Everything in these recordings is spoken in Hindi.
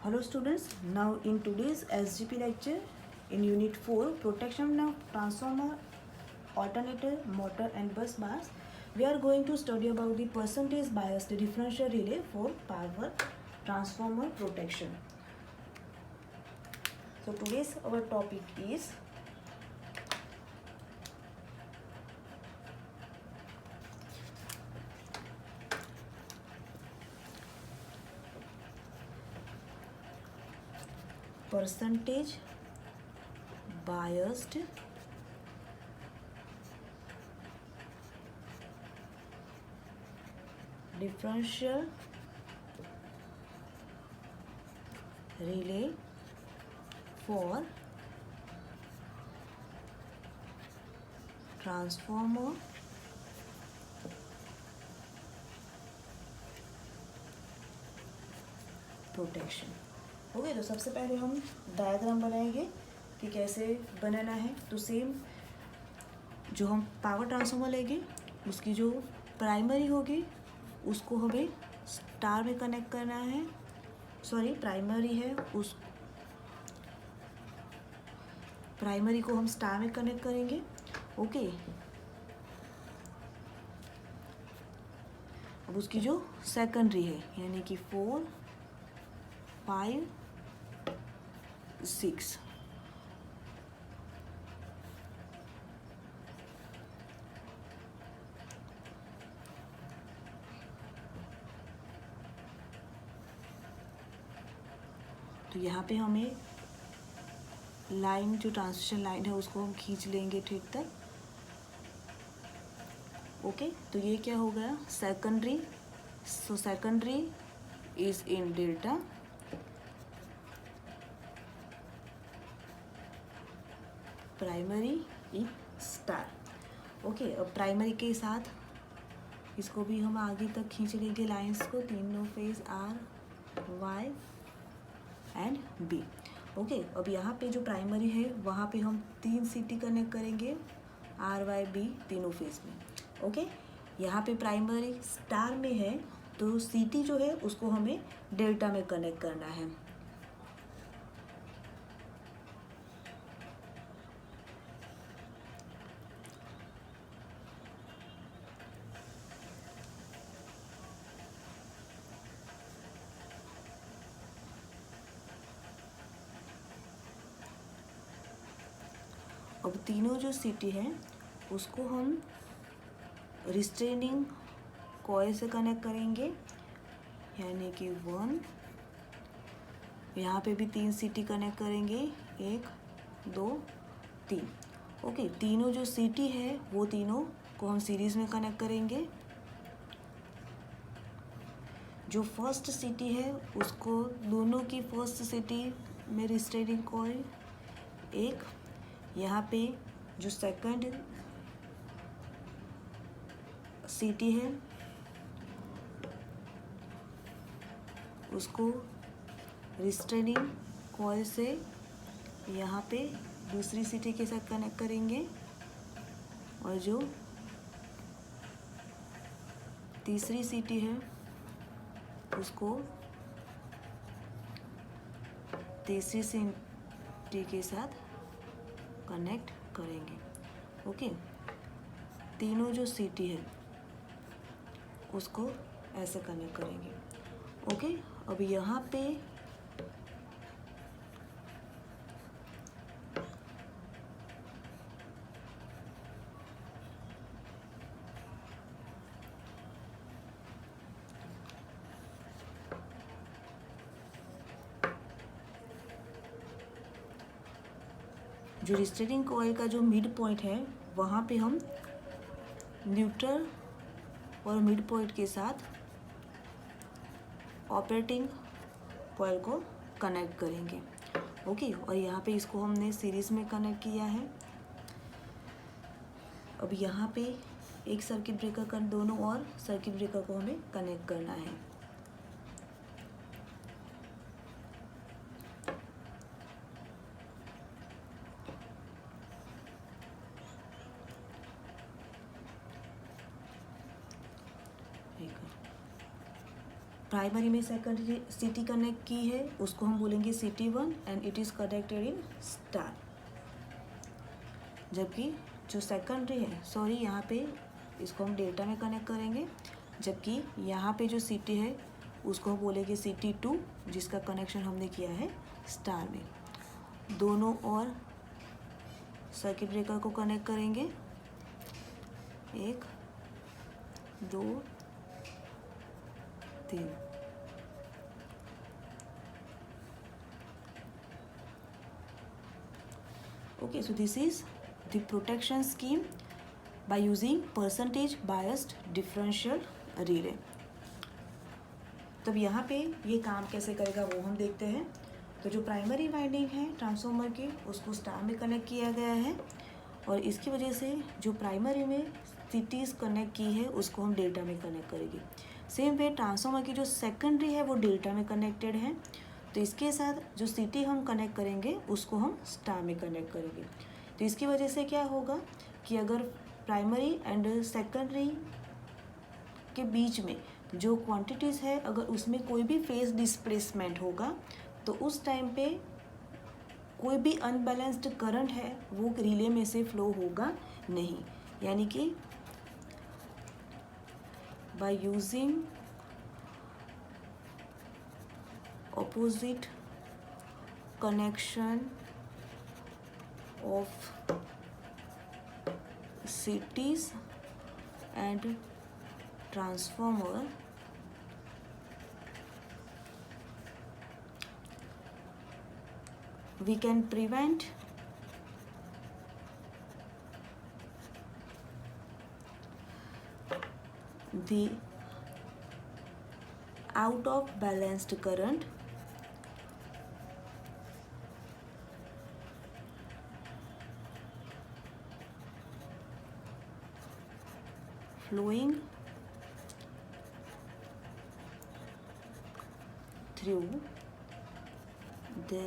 Hello students, now in today's SGP lecture in unit 4 protection of transformer, alternator, motor and bus bars, we are going to study about the percentage biased differential relay for power transformer protection. So today's our topic is percentage biased differential relay for transformer protection. Okay, तो सबसे पहले हम डायग्राम बनाएंगे कि कैसे बनाना है. तो सेम जो हम पावर ट्रांसफार्मर लेंगे उसकी जो प्राइमरी होगी उसको हमें स्टार में कनेक्ट करना है. सॉरी, प्राइमरी है, उस प्राइमरी को हम स्टार में कनेक्ट करेंगे. ओके, अब उसकी जो सेकेंडरी है यानी कि 4, 5, 6 तो यहाँ पे हमें लाइन जो ट्रांसमिशन लाइन है उसको हम खींच लेंगे ठीक तक. ओके, तो ये क्या हो गया secondary. So secondary is in delta, primary in star. Okay, अब प्राइमरी के साथ इसको भी हम आगे तक खींच लेंगे लाइंस को, तीनों phase R, Y and B. Okay, अब यहाँ पे जो प्राइमरी है वहाँ पे हम 3 सीटी कनेक्ट करेंगे, आर वाई बी तीनों फेज में. ओके, यहाँ पे प्राइमरी स्टार में है तो सीटी जो है उसको हमें डेल्टा में कनेक्ट करना है. अब तीनों जो सीटी हैं उसको हम रिस्ट्रेनिंग कॉइल से कनेक्ट करेंगे यानी कि 1. यहाँ पे भी 3 सीटी कनेक्ट करेंगे, 1, 2, 3. ओके, तीनों जो सीटी है वो तीनों को हम सीरीज में कनेक्ट करेंगे. जो फर्स्ट सीटी है उसको दोनों की फर्स्ट सीटी में रिस्ट्रेनिंग कॉइल 1. यहाँ पे जो सेकंड सीटी है उसको रिस्ट्रेनिंग कॉइल से यहाँ पे दूसरी सीटी के साथ कनेक्ट करेंगे और जो तीसरी सीटी है उसको तीसरी सीटी के साथ कनेक्ट करेंगे. ओके, तीनों जो सीटी है उसको ऐसे कनेक्ट करेंगे. ओके, अब यहाँ पे जो रिस्ट्रेनिंग कॉइल का जो मिड पॉइंट है वहाँ पे हम न्यूट्रल और मिड पॉइंट के साथ ऑपरेटिंग कॉइल को कनेक्ट करेंगे. ओके, और यहाँ पे इसको हमने सीरीज में कनेक्ट किया है. अब यहाँ पे एक सर्किट ब्रेकर का दोनों और सर्किट ब्रेकर को हमें कनेक्ट करना है. प्राइमरी में सेकेंडरी CT कनेक्ट की है, उसको हम बोलेंगे CT1 and it is connected in star. जबकि जो सेकेंडरी है, सॉरी यहाँ पे इसको हम डेल्टा में कनेक्ट करेंगे, जबकि यहाँ पे जो CT है उसको हम बोलेंगे CT2 जिसका कनेक्शन हमने किया है स्टार में। दोनों और सर्किट ब्रेकर को कनेक्ट करेंगे, 1 2 3। Okay, so this is the protection scheme by using percentage biased differential relay। तब यहाँ पे ये काम कैसे करेगा वो हम देखते हैं। तो जो प्राइमरी वाइंडिंग है ट्रांसफार्मर की उसको स्टार में कनेक्ट किया गया है और इसकी वजह से जो प्राइमरी में CTs कनेक्ट की है उसको हम डेल्टा में कनेक्ट करेंगे। सेम वे ट्रांसफार्मर की जो सेकेंडरी है वो डेल्टा में कनेक्टेड है, तो इसके साथ जो CT हम कनेक्ट करेंगे उसको हम स्टार में कनेक्ट करेंगे। तो इसकी वजह से क्या होगा कि अगर प्राइमरी एंड सेकेंडरी के बीच में जो क्वांटिटीज़ है अगर उसमें कोई भी फेज डिस्प्लेसमेंट होगा तो उस टाइम पे कोई भी अनबैलेंस्ड करंट है वो रिले में से फ्लो होगा नहीं। यानी कि by using opposite connection of CTs and transformer, we can prevent the out of balanced current flowing through the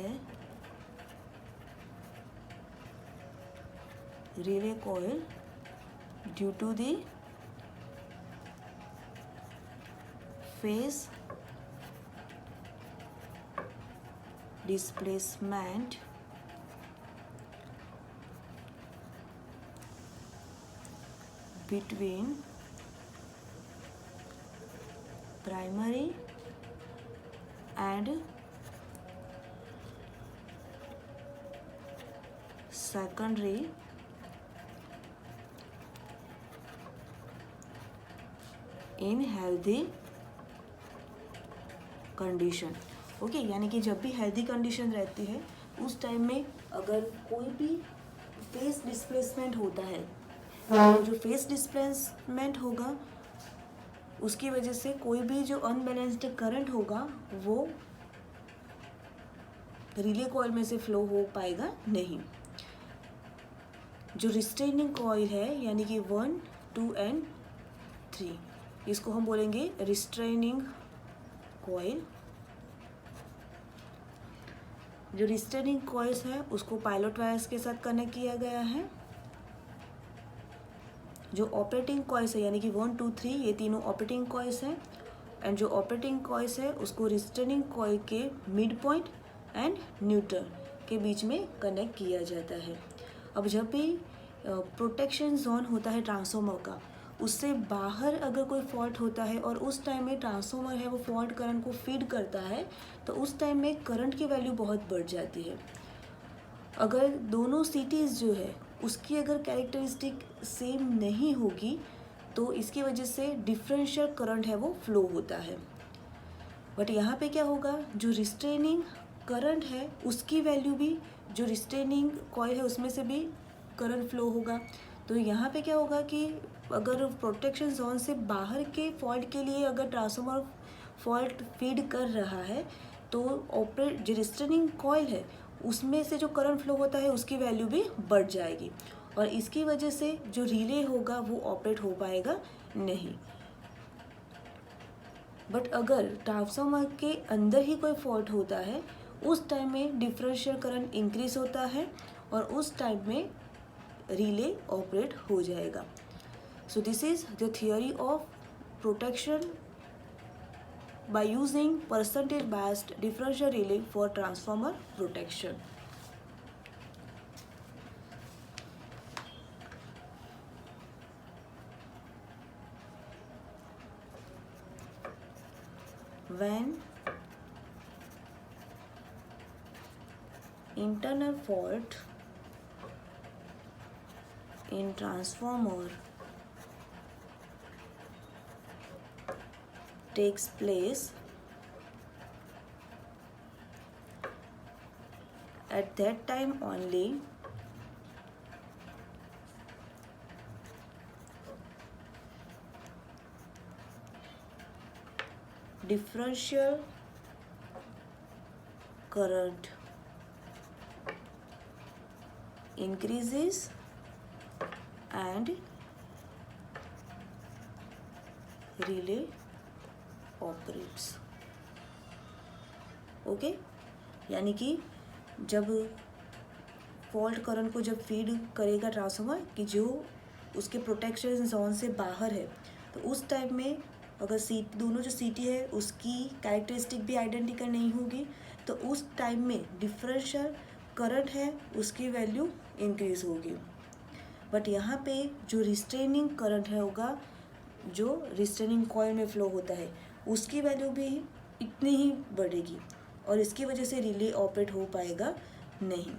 relay coil due to the phase displacement between primary and secondary in healthy condition. Okay, यानी कि जब भी हेल्दी कंडीशन रहती है उस टाइम में अगर कोई भी फेस डिस्प्लेसमेंट होता है तो जो फेस डिस्प्लेसमेंट होगा उसकी वजह से कोई भी जो अनबैलेंस्ड करंट होगा वो रिले कॉइल में से फ्लो हो पाएगा नहीं। जो रिस्ट्रेनिंग कॉइल है यानी कि 1, 2 एंड 3, इसको हम बोलेंगे रिस्ट्रेनिंग कॉइल। जो रिस्ट्रेनिंग कॉइल्स है उसको पायलट वायर्स के साथ कनेक्ट किया गया है। जो ऑपरेटिंग कॉइल्स है यानी कि 1, 2, 3 ये तीनों ऑपरेटिंग कॉइल्स हैं एंड जो ऑपरेटिंग कॉइल्स है उसको रिस्ट्रेनिंग कॉइल के मिड पॉइंट एंड न्यूट्रल के बीच में कनेक्ट किया जाता है। अब जब भी प्रोटेक्शन जोन होता है ट्रांसफार्मर का, उससे बाहर अगर कोई फॉल्ट होता है और उस टाइम में ट्रांसफार्मर है वो फॉल्ट करंट को फीड करता है तो उस टाइम में करंट की वैल्यू बहुत बढ़ जाती है। अगर दोनों CTs जो है उसकी अगर कैरेक्टरिस्टिक सेम नहीं होगी तो इसकी वजह से डिफरेंशियल करंट है वो फ्लो होता है। बट यहाँ पे क्या होगा, जो रिस्ट्रेनिंग करंट है उसकी वैल्यू भी, जो रिस्ट्रेनिंग कॉइल है उसमें से भी करंट फ्लो होगा। तो यहाँ पे क्या होगा कि अगर प्रोटेक्शन जोन से बाहर के फॉल्ट के लिए अगर ट्रांसफार्मर फॉल्ट फीड कर रहा है तो जो रिस्ट्रेनिंग कॉइल है उसमें से जो करंट फ्लो होता है उसकी वैल्यू भी बढ़ जाएगी और इसकी वजह से जो रिले होगा वो ऑपरेट हो पाएगा नहीं। बट अगर ट्रांसफार्मर के अंदर ही कोई फॉल्ट होता है उस टाइम में डिफरेंशियल करंट इंक्रीज होता है और उस टाइम में रिले ऑपरेट हो जाएगा। So this is the theory of protection by using percentage biased differential relay for transformer protection. When internal fault in transformer takes place, at that time only differential current increases and relay operates. Okay, यानी कि जब फॉल्ट करंट को जब फीड करेगा ट्रांसफार्मर कि जो उसके प्रोटेक्शन जोन से बाहर है, तो उस टाइम में अगर दोनों जो सीटी है उसकी कैरेक्टरिस्टिक भी आइडेंटिकल नहीं होगी, तो उस टाइम में डिफरेंशियल करंट है उसकी वैल्यू इंक्रीज होगी. बट यहाँ पे जो रिस्ट्रेनिंग करंट है होगा, जो रिस्ट्रेनिंग कॉइल में फ्लो होता है, उसकी वैल्यू भी इतनी ही बढ़ेगी और इसकी वजह से रिले ऑपरेट हो पाएगा नहीं.